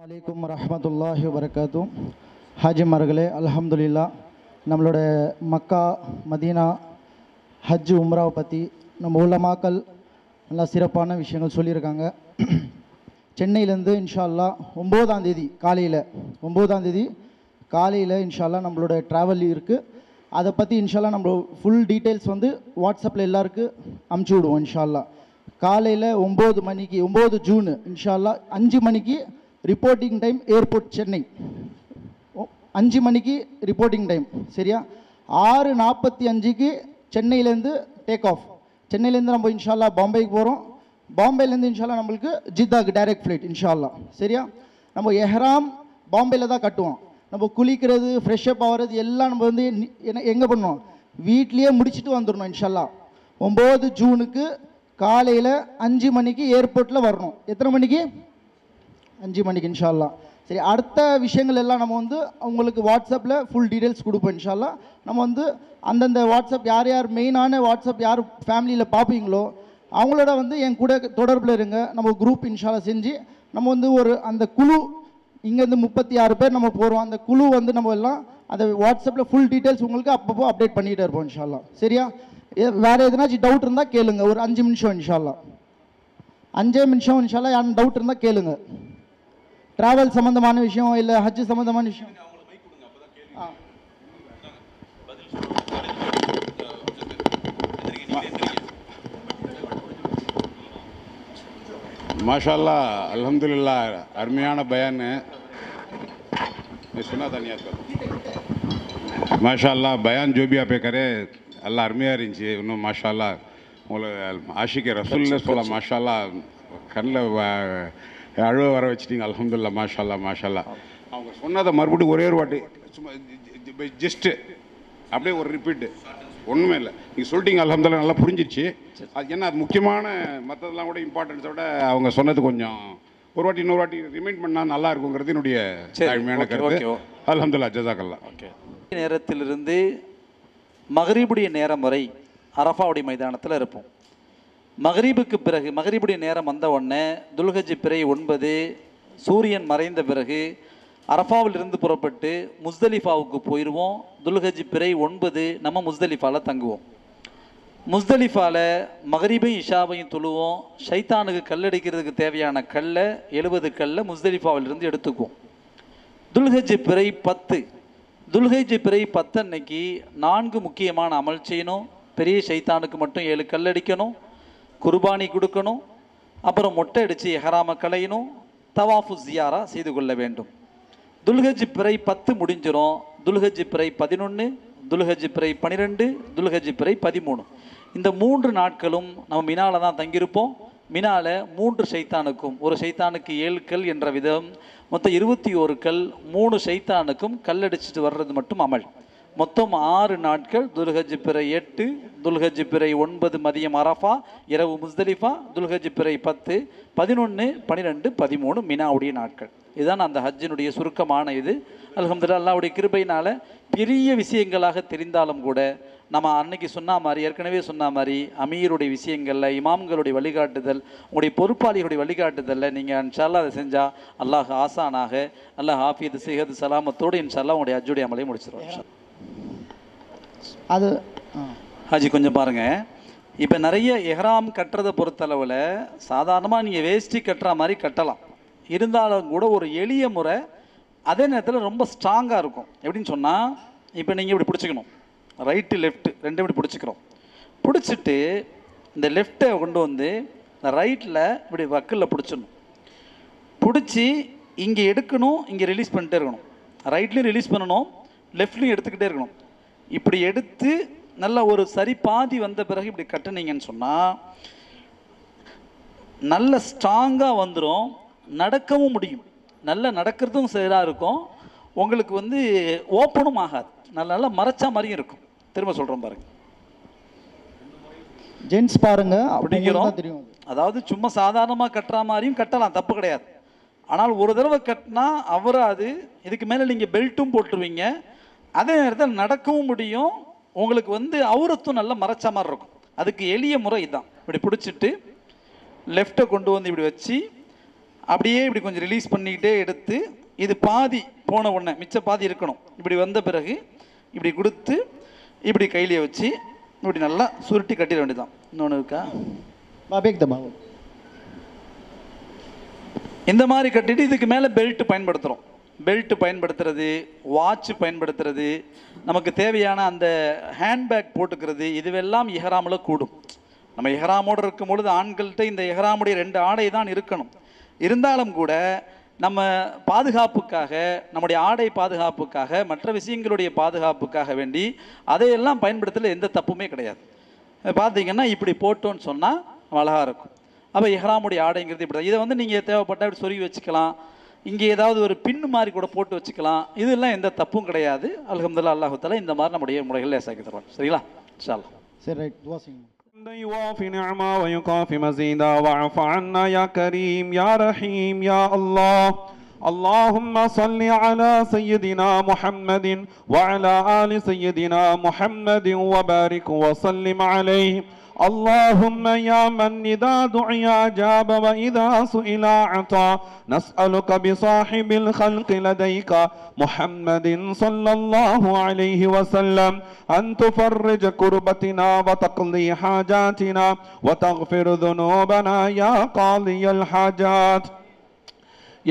அலைக்கும் வரஹ்மத்துல்லாஹி வபரகாத்து. ஹாஜிமார்களே, அல்ஹம்துலில்லா, நம்மளோட மக்கா மதீனா ஹஜ் உம்ராவை பற்றி நம்ம உலமாக்கள் நல்லா சிறப்பான விஷயங்கள் சொல்லியிருக்காங்க. சென்னையிலேருந்து இன்ஷா அல்லாஹ் 9ஆம் தேதி காலையில் இன்ஷா அல்லாஹ் நம்மளோட ட்ராவல் இருக்குது. அதை பற்றி இன்ஷா அல்லாஹ் நம்ம ஃபுல் டீட்டெயில்ஸ் வந்து வாட்ஸ்அப்பில் எல்லாருக்கும் அமுச்சு விடுவோம். இன்ஷா அல்லாஹ் காலையில் 9 மணிக்கு 9 ஜூன் இன்ஷா அல்லாஹ் 5 மணிக்கு ரிப்போர்ட்டிங் டைம் ஏர்போர்ட் சென்னை. 5 மணிக்கு ரிப்போர்ட்டிங் டைம், சரியா? 6:45க்கு சென்னையிலேருந்து டேக் ஆஃப். சென்னையிலேருந்து நம்ம இன்ஷா அல்லாஹ் பாம்பேக்கு போகிறோம். பாம்பேலேருந்து இன்ஷா அல்லாஹ் நம்மளுக்கு ஜித்தாக்கு டைரக்ட் ஃப்ளைட் இன்ஷா அல்லாஹ், சரியா? நம்ம எஹ்ராம் பாம்பேயில் தான் கட்டுவோம். நம்ம குளிக்கிறது ஃப்ரெஷ்அப் ஆகிறது எல்லாம் நம்ம வந்து எங்கே பண்ணுவோம்? வீட்லேயே முடிச்சுட்டு வந்துடணும் இன்ஷா அல்லாஹ். 9 ஜூனுக்கு காலையில் 5 மணிக்கு ஏர்போர்ட்டில் வரணும். எத்தனை மணிக்கு? 5 மணிக்கு இன்ஷா அல்லாஹ். சரி, அடுத்த விஷயங்கள் எல்லாம் நம்ம வந்து உங்களுக்கு வாட்ஸ்அப்பில் ஃபுல் டீட்டெயில்ஸ் கொடுப்போம் இன்ஷா அல்லாஹ். நம்ம வந்து அந்தந்த வாட்ஸ்அப் யார் மெயினான வாட்ஸ்அப் யார் ஃபேமிலியில் பார்ப்பீங்களோ அவங்களோட வந்து என் கூட தொடர்பில் இருங்க. நம்ம குரூப் இன்ஷா அல்லாஹ் செஞ்சு நம்ம வந்து ஒரு அந்த குழு இங்கேருந்து 36 பேர் நம்ம போகிறோம். அந்த குழு வந்து நம்ம எல்லாம் அந்த வாட்ஸ்அப்பில் ஃபுல் டீட்டெயில்ஸ் உங்களுக்கு அப்பப்போ அப்டேட் பண்ணிகிட்டே இருப்போம் இன்ஷா அல்லாஹ், சரியா? வேறு எதுனாச்சும் டவுட் இருந்தால் கேளுங்க. ஒரு 5 நிமிஷம் இன்ஷா அல்லாஹ், 5 நிமிஷம் இன்ஷா அல்லாஹ். யாரும் டவுட் இருந்தால் கேளுங்க. ட்ராவல் சம்மந்தமான விஷயம் இல்லை ஹஜ் சம்மந்தமான விஷயம். माशा अल्लाह अल्हम्दुलिल्लाह अरमियाना बयान सुना था नहीं आपका? माशा अल्लाह बयान जो भी आप करे अल्लाह अरमिया இருந்துச்சு. இன்னும் माशा अल्लाह உங்களை ஆஷிக் ரசூல்ல சொல்ல माशा अल्लाह கண்ணில் அழுவ வர வச்சிட்டிங்க. அல்ஹம்துலில்லாஹ் மாஷா அல்லாஹ் மாஷா அல்லாஹ். அவங்க சொன்னதை மறுபடியும் ஒரே ஒரு வாட்டி சும்மா ஜஸ்ட்டு அப்படியே ஒரு ரிப்பீட்டு, ஒன்றுமே இல்லை. நீங்கள் சொல்லிட்டீங்க அல்ஹம்துலில்லாஹ், நல்லா புரிஞ்சிச்சு. அது என்ன, அது முக்கியமான மற்றதெல்லாம் கூட இம்பார்ட்டன்ஸோட அவங்க சொன்னது கொஞ்சம் ஒரு வாட்டி இன்னொரு வாட்டி ரிமைண்ட் பண்ணால் நல்லா இருக்குங்கிறது என்னுடைய தாழ்மையான கருத்து. அல்ஹம்துலில்லாஹ், ஜஸாக்கல்லாஹ். ஓகே. நேரத்திலிருந்து மகரிபுடைய நேரம் வரை அரஃபாவுடைய மைதானத்தில் இருப்போம். மகரீபுக்கு பிறகு மகரீபுடைய நேரம் வந்த உடனே துல்ஹஜ் பிறை 9 சூரியன் மறைந்த பிறகு அரஃபாவிலிருந்து புறப்பட்டு முஸ்தலிஃபாவுக்கு போயிடுவோம். துல்ஹஜ் பிறை 9 நம்ம முஸ்தலிஃபாவில் தங்குவோம். முஸ்தலிஃபாவில் மகரீபையும் இஷாவையும் தொழுவோம். ஷைத்தானுக்கு கல்லடிக்கிறதுக்கு தேவையான கல்லை 70 கல்லை முஸ்தலிஃபாவிலிருந்து எடுத்துக்குவோம். துல்ஹஜ் பிறை 10 அன்னைக்கு 4 முக்கியமான அமல் செய்யணும். பெரிய ஷைத்தானுக்கு மட்டும் 7 கல் அடிக்கணும், குர்பானி கொடுக்கணும், அப்புறம் மொட்டை அடித்து எஹராம களையணும், தவாஃபு ஜியாரா செய்து கொள்ள வேண்டும். துல்ஹஜ் பிறை 10 முடிஞ்சிடும். துல்ஹஜ் பிறை 11, துல்ஹஜ் பிறை 12, துல்ஹஜ் பிறை 13 இந்த 3 நாட்களும் நம்ம மினால தான் தங்கியிருப்போம். மினால 3 ஷைத்தானுக்கும், ஒரு ஷைத்தானுக்கு 7 கல் என்ற விதம், மொத்தம் 21 கல் 3 ஷைத்தானுக்கும் கல்லடிச்சிட்டு வர்றது மட்டும் அமல். மொத்தம் 6 நாட்கள். துல்ஹஜ் பிறை 8, துல்ஹஜ் பிறை 9 மதியம் அரஃபா, இரவு முஸ்தலிஃபா, துல்ஹஜ் பிறை 10, 11, 12, 13 மினாவுடைய நாட்கள். இதுதான் அந்த ஹஜ்ஜினுடைய சுருக்கமான இது. அல்ஹம்துலில்லாஹ், அல்லாஹ்வுடைய கிருபையினால் பெரிய விஷயங்களாக தெரிந்தாலும் கூட நம்ம அன்னைக்கு சொன்ன மாதிரி, ஏற்கனவே சொன்ன மாதிரி அமீருடைய விஷயங்களில், இமாம்களுடைய வழிகாட்டுதல், உங்களுடைய பொறுப்பாளிகளுடைய வழிகாட்டுதலில் நீங்கள் இன்ஷால்லா அதை செஞ்சால் அல்லாஹ் ஆசானாக அல்லாஹ் ஹாஃபியது சிஹது சலாமத்தோடு இன்ஷால்லா உங்களுடைய ஹஜ்ஜுடைய அமலையும் முடிச்சிருவோம். அது ஹாஜி கொஞ்சம் பாருங்கள். இப்போ நிறைய எஹ்ராம் கட்டுறதை பொறுத்தளவில் சாதாரணமாக நீங்கள் வேஷ்டி கட்டுற மாதிரி கட்டலாம். இருந்தாலும் கூட ஒரு எளிய முறை, அதே நேரத்தில் ரொம்ப ஸ்ட்ராங்காக இருக்கும். எப்படின்னு சொன்னால், இப்போ நீங்கள் இப்படி பிடிச்சிக்கணும், ரைட்டு லெஃப்ட்டு 2 இப்படி பிடிச்சிக்கிறோம். பிடிச்சிட்டு இந்த லெஃப்ட்டை கொண்டு வந்து இந்த ரைட்டில் இப்படி வக்கில் பிடிச்சிடணும். பிடிச்சி இங்கே எடுக்கணும், இங்கே ரிலீஸ் பண்ணிட்டே இருக்கணும். ரைட்லேயும் ரிலீஸ் பண்ணணும், லெஃப்ட்லேயும் எடுத்துக்கிட்டே இருக்கணும். இப்படி எடுத்து நல்லா ஒரு சரி பாதி வந்த பிறகு இப்படி கட்டுனீங்கன்னு சொன்னால் நல்ல ஸ்ட்ராங்காக வந்துடும். நடக்கவும் முடியும், நல்லா நடக்கிறதும் சரியாக இருக்கும். உங்களுக்கு வந்து ஓப்பனும் ஆகாது, நல்லா மறைச்சா மாதிரியும் இருக்கும். திரும்ப சொல்கிறோம் பாருங்க, ஜென்ஸ் பாருங்க அப்படிங்கிறோம். அதாவது சும்மா சாதாரணமாக கட்டுற மாதிரியும் கட்டலாம், தப்பு கிடையாது. ஆனால் ஒரு தடவை கட்டினா அவராது. இதுக்கு மேலே நீங்கள் பெல்ட்டும் போட்டுருவீங்க, அதே நேரத்தில் நடக்கவும் முடியும். உங்களுக்கு வந்து அவுரத்தும் நல்லா மறைச்ச மாதிரி இருக்கும். அதுக்கு எளிய முறை இதுதான். இப்படி பிடிச்சிட்டு லெஃப்ட்டை கொண்டு வந்து இப்படி வச்சு அப்படியே இப்படி கொஞ்சம் ரிலீஸ் பண்ணிக்கிட்டே எடுத்து, இது பாதி போன உடனே மிச்ச பாதி இருக்கணும். இப்படி வந்த பிறகு இப்படி கொடுத்து இப்படி கையிலே வச்சு இப்படி நல்லா சுருட்டி கட்டிட வேண்டியதான். இன்னொன்று இருக்கா? இந்த மாதிரி கட்டிட்டு இதுக்கு மேலே பெல்ட் பயன்படுத்துகிறோம். பெல்ட் பயன்படுத்துறது, வாட்ச் பயன்படுத்துறது, நமக்கு தேவையான அந்த ஹேண்ட்பேக் போட்டுக்கிறது, இதுவெல்லாம் இஹ்ராமில் கூடும். நம்ம இஹ்ராமோடு இருக்கும் பொழுது ஆண்கள்கிட்ட இந்த இஹ்ராமுடைய 2 ஆடை தான் இருக்கணும். இருந்தாலும் கூட நம்ம பாதுகாப்புக்காக, நம்முடைய ஆடை பாதுகாப்புக்காக, மற்ற விஷயங்களுடைய பாதுகாப்புக்காக வேண்டி அதையெல்லாம் பயன்படுத்தல எந்த தப்புமே கிடையாது. பார்த்தீங்கன்னா இப்படி போட்டோன்னு சொன்னால் அழகாக இருக்கும். அப்போ இஹ்ராமுடைய ஆடைங்கிறது இப்படி தான். இதை வந்து நீங்கள் தேவைப்பட்டால் இப்படி சொருகி வச்சுக்கலாம், இங்கே ஏதாவது ஒரு பின்னு மாதிரி கூட போட்டு வச்சுக்கலாம். இதெல்லாம் எந்த தப்பும் கிடையாது. அல்ஹம்துலில்லாஹ், அல்லாஹ் தஆலா இந்த மாதிரி நம்முடைய முறைகள் லேசாக்கி தருவாங்க. சரிங்களா? இன்ஷா அல்லாஹ். சரி, ரைட். துவா செய்யுங்க. يوافي نعما ويكافي مزيدا واعف عنا يا كريم يا رحيم يا الله. اللهم صل على سيدنا محمد وعلى آل سيدنا محمد وبارك وسلم عليه. اللهم يا من إذا دعي أجاب وإذا سئل أعطى، نسألك بصاحب الخلق لديك محمد صلى الله عليه وسلم أن تفرج كربتنا وتقضي حاجاتنا وتغفر ذنوبنا يا قاضي الحاجات.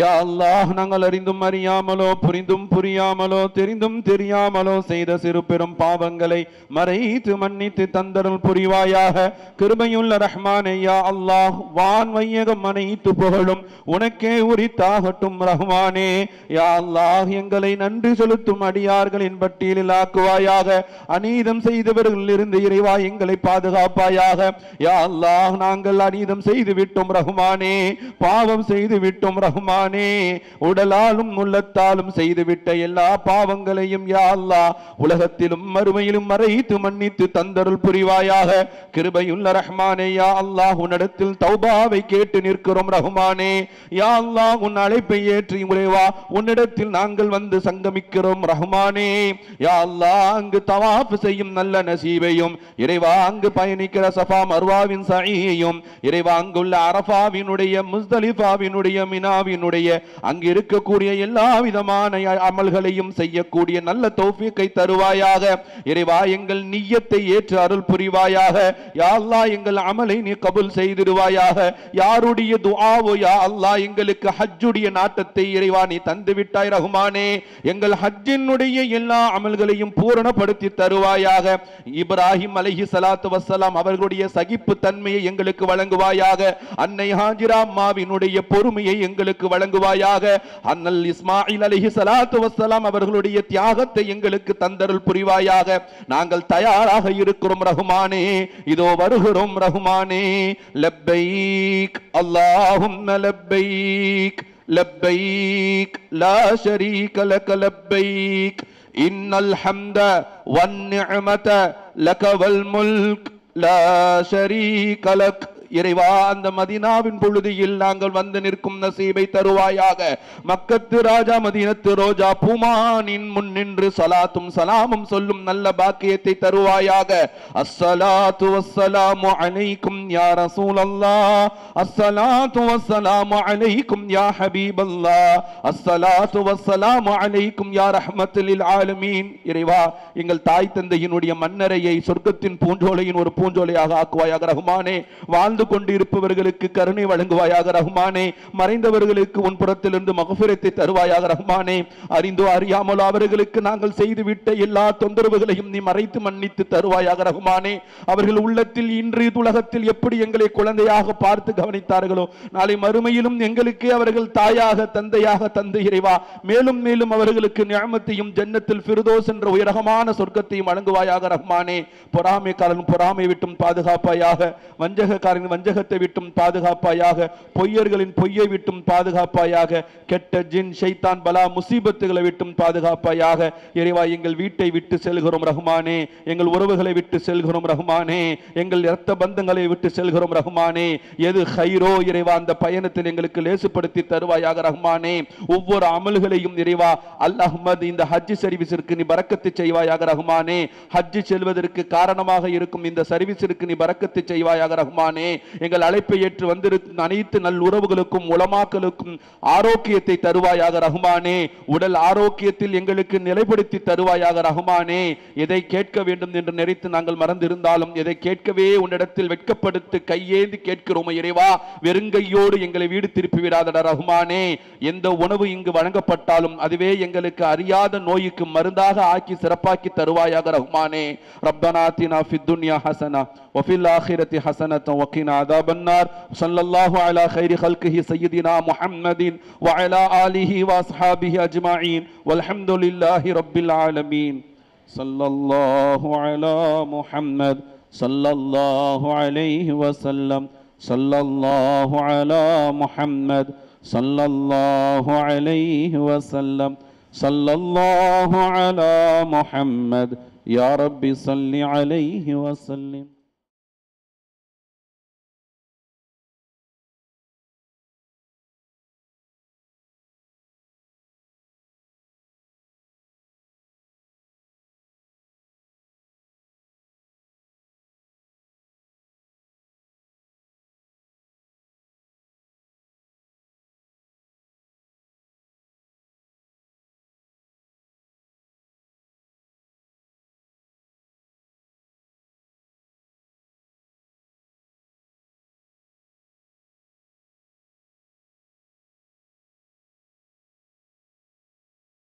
யா அல்லாஹ், நாங்கள் அறிந்தும் அறியாமலோ புரிந்தும் புரியாமலோ தெரிந்தும் தெரியாமலோ செய்த சிறு பெரும் பாவங்களை மறைத்து மன்னித்து தந்தருள் புரிவாயாக. கிருபையுள்ள ரஹ்மானே யா அல்லாஹ், வான் வையகம் அனைத்து புகழும் உனக்கே உரித்தாகட்டும் ரஹ்மானே. யா அல்லாஹ், எங்களை நன்றி செலுத்தும் அடியார்களின் பட்டியலில் ஆக்குவாயாக. அநீதம் செய்தவர்கள் இருந்து இறைவா எங்களை பாதுகாப்பாயாக. யா அல்லாஹ், நாங்கள் அநீதம் செய்து விட்டோம் ரஹ்மானே, பாவம் செய்து விட்டோம் ரஹ்மானே. உடலாலும் உள்ளத்தாலும் செய்துவிட்ட எல்லா பாவங்களையும் யா அல்லாஹ் உலகத்திலும் மறுமையிலும் மறைத்து மன்னித்து தந்தருள் புரிவாயாக. கிருபையுள்ள ரஹ்மானே யா அல்லாஹ், உன்னிடத்தில் தௌபாவை கேட்டு நிற்கிறோம் ரஹ்மானே. யா அல்லாஹ், உன் அழைப்பை ஏற்றி இறைவா உன்னிடத்தில் நாங்கள் வந்து சங்கமிக்கிறோம் ரஹ்மானே. யா அல்லாஹ், அங்கு தவாஃப் செய்யும் நல்ல நசீபையும் இறைவா, அங்கு பயணிக்கிற சஃபா மர்வாவின் சஈயையும் இறைவா, அங்குள்ள அரஃபாவினுடைய முஸ்தலிஃபாவினுடைய மினாவினுடைய அங்கு இருக்கக்கூடிய எல்லா விதமான அமல்களையும் செய்யக்கூடிய நல்ல தௌஃபீக்கை தருவாயாக. இறைவா, எங்கள் நிய்யத்தை ஏற்று அருள் புரிவாயாக. யா அல்லாஹ், எங்கள் அமலை நீ கபூல் செய்திடுவாயாக. யாருடைய துஆவோ யா அல்லாஹ் எங்களுக்கு ஹஜ்ஜுடைய நாட்டத்தை இறைவா நீ தந்து விட்டாய் ரஹ்மானே. எங்கள் ஹஜ்ஜினுடைய எல்லா அமல்களையும் பூரணப்படுத்தி தருவாயாக. இப்ராஹிம் அலைஹி ஸலாத்து வஸ்ஸலாம் அவர்களுடைய சகிப்பு தன்மையை எங்களுக்கு வழங்குவாயாக. அன்னை ஹாஜிரா அம்மாவினுடைய பொறுமையை எங்களுக்கு வழங்குவாயாக. அன்னல் இஸ்மாயில் அலைஹி ஸலாத்து வஸ்ஸலாம் அவர்களுடைய தியாகத்தை எங்களுக்கு தந்தருள் புரிவாயாக. நாங்கள் தயாராக இருக்கிறோம் ரஹ்மானே, இதோ வருகிறோம் ரஹ்மானே. லப்பைக் அல்லாஹும்ம லப்பைக் லப்பைக் லா ஷரீக லக லப்பைக் இன்னல் ஹம்த வன் நிஅமத லக வல் முல்க் லா ஷரீக லக். இறைவா, அந்த மதீனாவின் பொழுதில் நாங்கள் வந்து நிற்கும் நசீபை தருவாயாக. மக்கத்து ராஜா மதீனத்து ரோஜா பூமானின் முன் நின்று சலாத்தும் சலாமும் சொல்லும் நல்ல பாக்கியத்தை தருவாயாக. அஸ்ஸலாத்து வஸ்ஸலாமு அலைக்கும் யா ரசூலல்லாஹ், அஸ்ஸலாத்து வஸ்ஸலாமு அலைக்கும் யா ஹபீபல்லாஹ், அஸ்ஸலாத்து வஸ்ஸலாமு அலைக்கும் யா ரஹ்மத்துல் லில் ஆலமீன். இறைவா, எங்கள் தாய் தந்தையினுடைய மன்னரையை சொர்க்கத்தின் பூஞ்சோலையின் ஒரு பூஞ்சோலையாக ஆக்குவாயாக ரஹ்மானே. வாழ்ந்து கொண்டு இருப்பவர்களுக்கு கருணை வழங்குவாயாக ரஹ்மானே. மறைந்தவர்களுக்கு உன் புறத்திலிருந்து மக்ஃபிரத்தை தருவாயாக ரஹ்மானே. அறிந்தோ அறியாமலோ அவர்களுக்கு நாங்கள் செய்துவிட்ட எல்லா தொந்தரவுகளையும் நீ மறைத்து மன்னித்து தருவாயாக ரஹ்மானே. அவர்கள் உள்ளத்தில் இன்று உலகத்தில் எப்படி எங்களை குழந்தையாக பார்த்து கவனித்தார்களோ, நாளை மறுமையிலும் எங்களுக்கு அவர்கள் தாயாக தந்தையாக தந்து இறைவா மேலும் மேலும் அவர்களுக்கு நிஅமத்தையும் ஜன்னத்தில் ஃபிர்தௌஸ் என்ற உயரகமான சொர்க்கத்தையும் வழங்குவாயாக ரஹ்மானே. பொறாமைக்காரன் பொறாமை விட்டும் பாதுகாப்பாயாக. வஞ்சகக்காரன் வஞ்சகத்தை விட்டும் பாதுகாப்பாயாக. பொய்யர்களின் பொய்யை விட்டும் பாதுகாப்பாயாக. கெட்ட ஜின் ஷைத்தான் பலா முசீபத்துகளை விட்டும் பாதுகாப்பாயாக. இறைவா, எங்கள் வீட்டை விட்டு செல்கிறோம் ரஹ்மானே, எங்கள் உறவுகளை விட்டு செல்கிறோம் ரஹ்மானே, எங்கள் இரத்த பந்தங்களை விட்டு செல்கிறோம் ரஹ்மானே. எது ஹைரோ இறைவா அந்த பயணத்தில் எங்களுக்கு லேசுப்படுத்தி தருவாயாக ரஹ்மானே. ஒவ்வொரு அமல்களையும் இறைவா அல்லாஹ்மத் இந்த ஹஜ் சர்வீஸிற்கு நீ பரக்கத்து செய்வாயாக ரஹ்மானே. ஹஜ் செல்வதற்கு காரணமாக இருக்கும் இந்த சர்வீஸிற்கு நீ பரக்கத்து செய்வாயாக ரஹ்மானே. எங்கள் அழைப்பை ஏற்று வந்திருக்கும் அனைத்து நல் உறவுகளுக்கும் உலமாக்களுக்கும் ஆரோக்கியத்தை தருவாயாக ரஹ்மானே. உடல் ஆரோக்கியத்தில் எங்களுக்கு நிலைப்படுத்தி தருவாயாக ரஹ்மானே. எதை கேட்க வேண்டும் என்று நினைத்து நாங்கள் மறந்திருந்தாலும் எதை கேட்கவே உன்னிடத்தில் வெட்கப்படுத்தி கையேந்தி கேட்கிறோம் இறைவா. வெறுங்கையோடு எங்களை வீடு திருப்பி விடாதட ரஹ்மானே. எந்த உணவு இங்கு வழங்கப்பட்டாலும் அதுவே எங்களுக்கு அறியாத நோய்க்கு மருந்தாக ஆக்கி சிறப்பாக்கி தருவாயாக ரஹ்மானே. ரப்பனா ஆத்தினா ஃபித் துன்யா ஹஸனா வ ஃபில் ஆখিরাতি ஹஸனத்தன் வ கினா அஸாபன்னார். ஸல்லல்லாஹு அலா கைரி ஹல்கிஹி சய்யிதினா முஹம்மதின் வ அலா ஆலிஹி வ அஸ்ஹாபிஹி அஜ்மஈன் வல்ஹம்துலில்லாஹி ரப்பில் ஆலமீன். ஸல்லல்லாஹு அலா முஹம்மத் ஸல்லல்லாஹு அலைஹி வஸல்லம். ஸல்லல்லாஹு அலா முஹம்மத் ஸல்லல்லாஹு அலைஹி வஸல்லம். ஸல்லல்லாஹு அலா முஹம்மத் யா ரப்பி ஸல்லி அலைஹி வஸல்லம்.